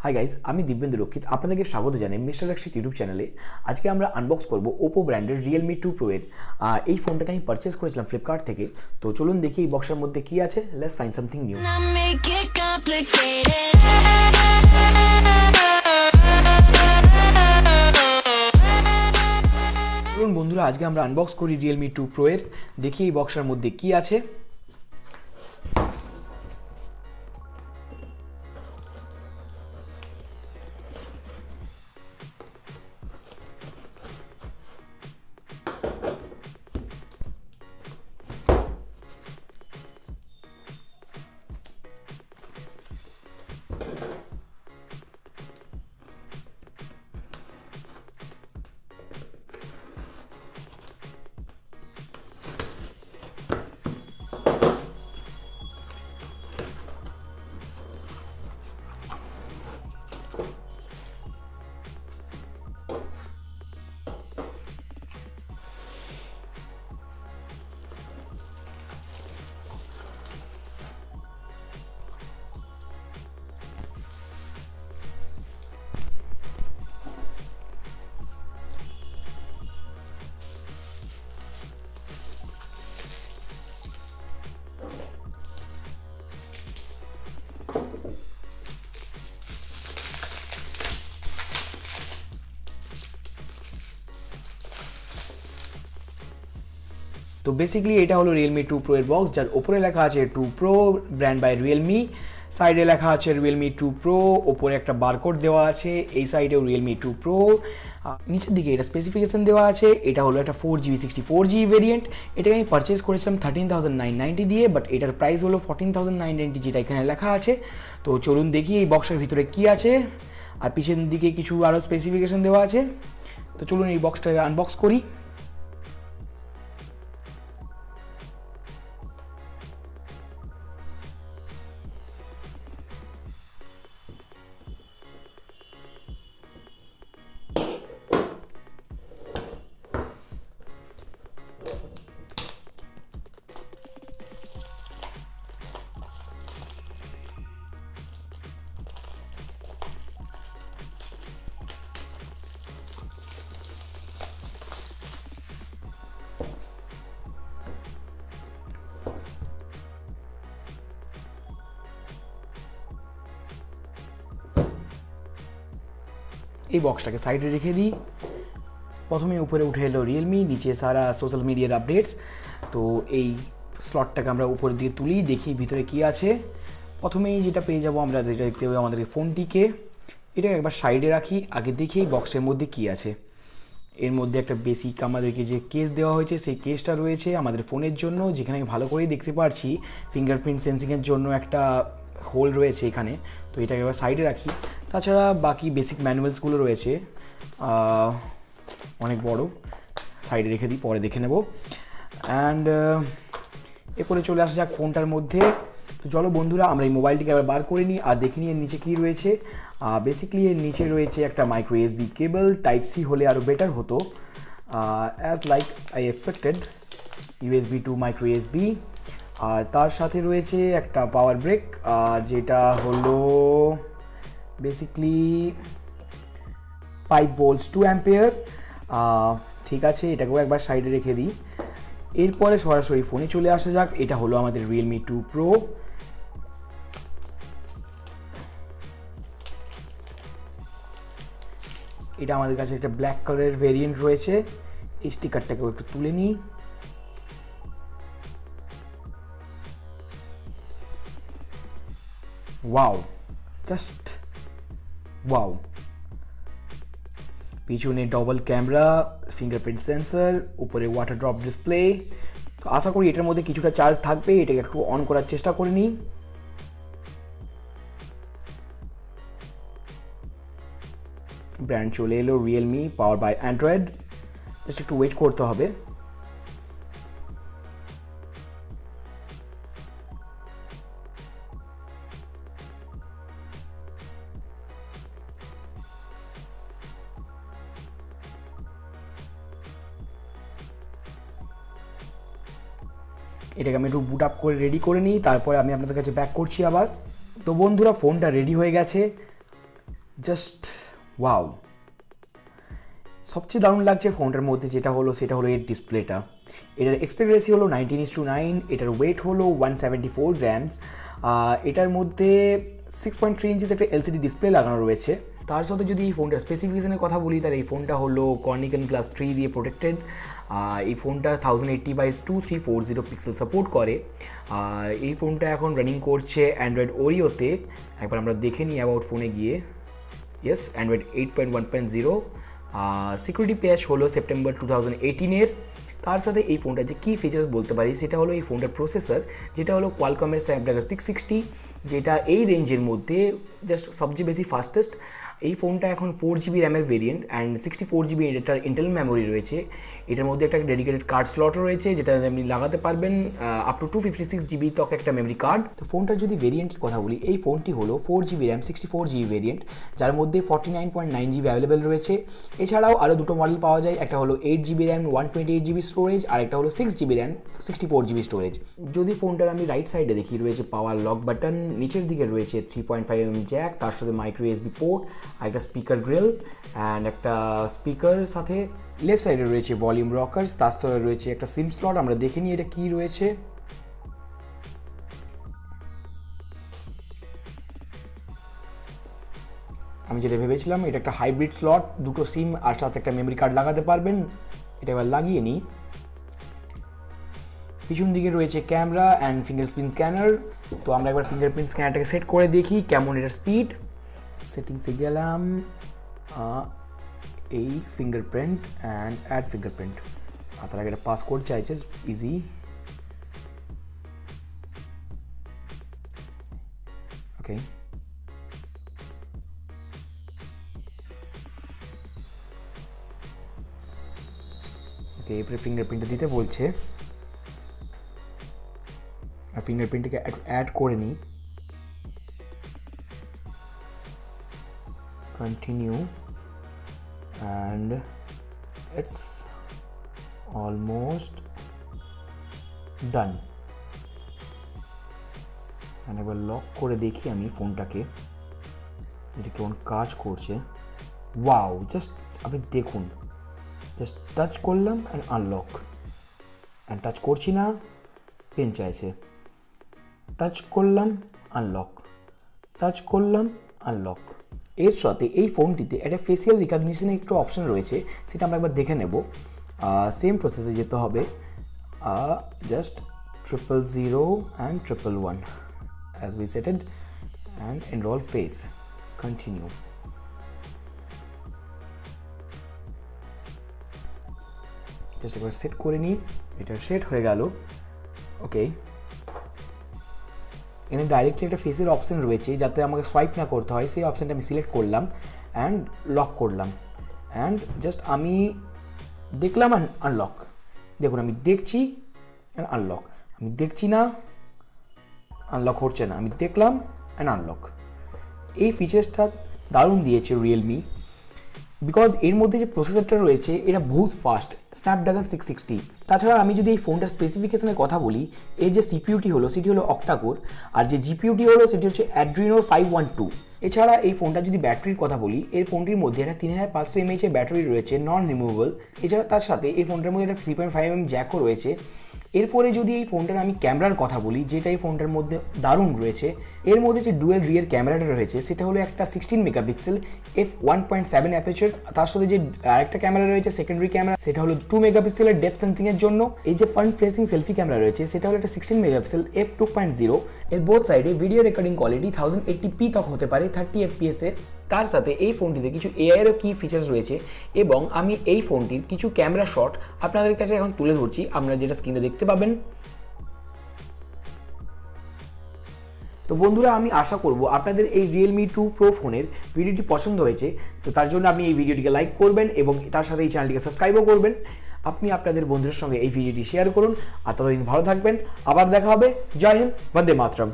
Hi guys, আমি দিব্যেন্দু রক্ষিত আপনাদেরকে স্বাগত জানাই মিস্টার রক্ষিত ইউটিউব চ্যানেলে। আজকে আমরা আনবক্স করব ওপো ব্র্যান্ডের রিয়েলমি 2 প্রো এর। এই ফোনটাকে আমি পারচেস করেছিলাম ফ্লিপকার্ট থেকে। তো চলুন দেখি এই বক্সের মধ্যে কি আছে। Let's find something new. চলুন বন্ধুরা, আজকে আমরা আনবক্স করি রিয়েলমি 2 প্রো এর। দেখি এই বক্সের মধ্যে কি আছে। তো বেসিক্যালি এটা হলো রিয়েলমি 2 প্রো এর বক্স, যার ওপরে লেখা আছে 2 প্রো ব্র্যান্ড বাই রিয়েলমি, সাইডে লেখা আছে রিয়েলমি 2 প্রো, ওপরে একটা বারকোড দেওয়া আছে, এই সাইডেও রিয়েলমি 2 প্রো, নিচের দিকে এটা স্পেসিফিকেশন দেওয়া আছে। এটা হলো একটা 4GB 64GB ভেরিয়েন্ট। এটাকে আমি পারচেস করেছিলাম 13,990 দিয়ে, বাট এটার প্রাইস হলো 14,990, যেটা এখানে লেখা আছে। তো চলুন দেখি এই বক্সের ভিতরে কি আছে। আর পিছনের দিকে কিছু আরও স্পেসিফিকেশন দেওয়া আছে। তো চলুন এই বক্সটাকে আনবক্স করি। এই বক্সটাকে সাইডে রেখে দিই। প্রথমে উপরে উঠে এলো রিয়েলমি, নিচে সারা সোশ্যাল মিডিয়ার আপডেটস। তো এই স্লটটাকে আমরা উপরের দিকে তুলি, দেখি ভিতরে কি আছে। প্রথমেই যেটা পেয়ে যাবো আমরা, যেটা দেখতে হবে আমাদের ফোনটিকে, এটাকে একবার সাইডে রাখি। আগে দেখি এই বক্সের মধ্যে কি আছে। এর মধ্যে একটা বেসিক আমাদেরকে যে কেস দেওয়া হয়েছে, সেই কেসটা রয়েছে আমাদের ফোনের জন্য, যেখানে আমি ভালো করেই দেখতে পারছি ফিঙ্গারপ্রিন্ট সেন্সিংয়ের জন্য একটা হোল রয়েছে এখানে। তো এটাকে এবার সাইডে রাখি। তাছাড়া বাকি বেসিক ম্যানুয়ালসগুলো রয়েছে, অনেক বড়, সাইডে রেখে দিই, পরে দেখে নেব। অ্যান্ড এরপরে চলে আসা যাক ফোনটার মধ্যে। তো চলো বন্ধুরা, আমরা এই মোবাইলটিকে আবার বার করে নিই আর দেখে নিই এর নিচে কী রয়েছে। বেসিক্যালি এর নিচে রয়েছে একটা micro USB cable, type C হলে আরও বেটার হতো, as like I expected, USB to micro USB. আর তার সাথে রয়েছে একটা পাওয়ার ব্রেক, যেটা হলো বেসিক্যালি 5 volts 2 ampere। ঠিক আছে, এটাকেও একবার সাইডে রেখে দিই। এরপরে সরাসরি ফোনে চলে আসা যাক। এটা হলো আমাদের রিয়েলমি 2 প্রো। এটা আমাদের কাছে একটা ব্ল্যাক কালারের ভেরিয়েন্ট রয়েছে। এই স্টিকারটাকেও একটু তুলে নিই। Wow, just wow. পিছনে ডবল ক্যামেরা, ফিঙ্গারপ্রিন্ট সেন্সর, উপরে ওয়াটার ড্রপ ডিসপ্লে। তো আশা করি এটার মধ্যে কিছুটা চার্জ থাকবে। এটাকে একটু অন করার চেষ্টা করে নিই। ব্র্যান্ড চলে এলো Realme, power by Android. Just একটু ওয়েট করতে হবে। এটাকে আমি একটু বুট আপ করে রেডি করে নিই, তারপরে আমি আপনাদের কাছে ব্যাক করছি আবার। তো বন্ধুরা, ফোনটা রেডি হয়ে গেছে। Just wow. সবচেয়ে দারুণ লাগছে ফোনটার মধ্যে যেটা হলো সেটা হলো এর ডিসপ্লেটা। এটার এক্সপেক্ট রেশিও হলো 19:9, এটার ওয়েট হলো 174 গ্রামস। এটার মধ্যে 6.3 ইঞ্চিস একটা এলসিডি ডিসপ্লে লাগানো রয়েছে। তার সাথে যদি এই ফোনটার স্পেসিফিকেশনের কথা বলি, তাহলে এই ফোনটা হলো কর্নিকন গ্লাস 3 দিয়ে প্রোটেক্টেড। এই ফোনটা 1080x2340 পিক্সেল সাপোর্ট করে। এই ফোনটা এখন রানিং করছে অ্যান্ড্রয়েড ওরিওতে। একবার আমরা দেখে নিই অ্যাবাউট ফোনে গিয়ে। Yes, Android 8.1.0। সিকিউরিটি প্যাচ হলো সেপ্টেম্বর 2018-এর। তার সাথে এই ফোনটা যে কী ফিচার্স বলতে পারি সেটা হলো এই ফোনটার প্রসেসর, যেটা হলো কোয়ালকমের স্ন্যাপড্রাগন 660, যেটা এই রেঞ্জের মধ্যে জাস্ট সবচেয়ে বেশি ফাস্টেস্ট। এই ফোনটা এখন 4GB র্যামের ভেরিয়েন্ট অ্যান্ড 64GB এটার ইন্টারনাল মেমোরি রয়েছে। এটার মধ্যে একটা ডেডিকেটেড কার্ড স্লটও রয়েছে, যেটা আপনি লাগাতে পারবেন আপ টু 256GB তক একটা মেমোরি কার্ড। তো ফোনটার যদি ভেরিয়েন্টের কথা বলি, এই ফোনটি হলো 4GB র্যাম 64GB ভেরিয়েন্ট, যার মধ্যে 49.9GB অ্যাভেলেবেল রয়েছে। এছাড়াও আরও দুটো মডেল পাওয়া যায়, একটা হলো 8GB র্যাম 128GB স্টোরেজ, আর একটা হলো 6GB র্যাম 64GB স্টোরেজ। যদি ফোনটার আমি রাইট সাইডে দেখি, রয়েছে পাওয়ার লক বাটন, নিচের দিকে রয়েছে 3.5mm জ্যাক, তার সাথে মাইক্রো USB পোর্ট, আর একটা স্পিকার গ্রিল অ্যান্ড একটা স্পিকার সাথে। লেফট সাইডে রয়েছে ভলিউম রকার্স, তার সাথে রয়েছে একটা সিম স্লট। আমরা দেখে নিই এটা কি রয়েছে। আমি যেটা ভেবেছিলাম, এটা একটা হাইব্রিড স্লট, দুটো সিম আর সাথে একটা মেমরি কার্ড লাগাতে পারবেন। এটা এবার লাগিয়ে নিই। পিছন দিকে রয়েছে ক্যামেরা অ্যান্ড ফিঙ্গারপ্রিন্ট স্ক্যানার। তো আমরা একবার ফিঙ্গারপ্রিন্ট স্ক্যানারটাকে সেট করে দেখি কেমন এটার স্পিড। সেটিংসে গেলাম, এই ফিঙ্গারপ্রিন্ট অ্যান্ড অ্যাড ফিঙ্গারপ্রিন্ট। তার আগে একটা পাসকোড চাইছে, ইজি। ওকে, ওকে, এরপরে ফিঙ্গারপ্রিন্টটা দিতে বলছে, আর ফিঙ্গারপ্রিন্টটাকে অ্যাড করে নিই। Continue and it's almost done. এবার লক করে দেখি আমি ফোনটাকে, এটা কেমন কাজ করছে। ওয়াও, জাস্ট আপনি দেখুন, জাস্ট টাচ করলাম অ্যান্ড আনলক, অ্যান্ড টাচ করছি না, পেন চাইছে, টাচ করলাম আনলক, টাচ করলাম আনলক। এর সাথে এই ফোনটিতে একটা ফেসিয়াল রিকগনিশনের একটু অপশন রয়েছে, সেটা আমরা একবার দেখে নেব। সেম প্রসেসে যেতে হবে, just 000 and 111 as we set it and enroll face, continue. Just একবার সেট করে নিই, এটা সেট হয়ে গেল। ওকে, এখানে ডাইরেক্টলি একটা ফেসের অপশন রয়েছে, যাতে আমাকে সোয়াইপ না করতে হয়। সেই অপশানটা আমি সিলেক্ট করলাম অ্যান্ড লক করলাম, অ্যান্ড জাস্ট আমি দেখলাম আনলক। দেখুন, আমি দেখছি অ্যান্ড আনলক, আমি দেখছি না, আনলক হচ্ছে না, আমি দেখলাম অ্যান্ড আনলক। এই ফিচার্সটা দারুণ দিয়েছে রিয়েলমি, বিকজ এর মধ্যে যে প্রসেসরটা রয়েছে এটা বহুত ফাস্ট, স্ন্যাপড্রাগন 660। তাছাড়া আমি যদি এই ফোনটার স্পেসিফিকেশনের কথা বলি, এর যে সিপিইউটি হলো সেটি হলো অক্টাকোর, আর যে জিপিইউটি হলো সেটি হচ্ছে অ্যাড্রিনো 512। এছাড়া এই ফোনটা যদি ব্যাটারির কথা বলি, এই ফোনটির মধ্যে একটা 3500 mAh এর ব্যাটারি রয়েছে, নন রিমুভেবল। এছাড়া তার সাথে এই ফোনটার মধ্যে একটা 3.5mm জ্যাকও রয়েছে। এরপরে যদি এই ফোনটার আমি ক্যামেরার কথা বলি, যেটা এই ফোনটার মধ্যে দারুণ রয়েছে, এর মধ্যে যে ডুয়েল রিয়ার ক্যামেরাটা রয়েছে সেটা হলো একটা 16 মেগাপিক্সেল f1.7 অ্যাপারচার। তার সাথে যে আরেকটা ক্যামেরা রয়েছে সেকেন্ডারি ক্যামেরা, সেটা হলো 2 মেগাপিক্সেলের ডেপথ সেন্সিং এর জন্য। এই যে ফ্রন্ট ফেসিং সেলফি ক্যামেরা রয়েছে সেটা হলো একটা 16 মেগাপিক্সেল f2.0। এর বোথ সাইডে ভিডিও রেকর্ডিং কোয়ালিটি 1080p তক হতে পারে 30 fps এর। তার সাথে এই ফোনটিতে কিছু এআইয়েরও কি ফিচার্স রয়েছে, এবং আমি এই ফোনটির কিছু ক্যামেরা শট আপনাদের কাছে এখন তুলে ধরছি, আপনারা যেটা স্ক্রিনে দেখতে পাবেন। তো বন্ধুরা, আমি আশা করব আপনাদের এই Realme 2 Pro ফোনের ভিডিওটি পছন্দ হয়েছে। তো তার জন্য আপনি এই ভিডিওটিকে লাইক করবেন এবং তার সাথে এই চ্যানেলটিকে সাবস্ক্রাইবও করবেন। আপনি আপনাদের বন্ধুদের সঙ্গে এই ভিডিওটি শেয়ার করুন। আর ততদিন ভালো থাকবেন, আবার দেখা হবে। জয় হিন্দ, বন্দে মাতরম।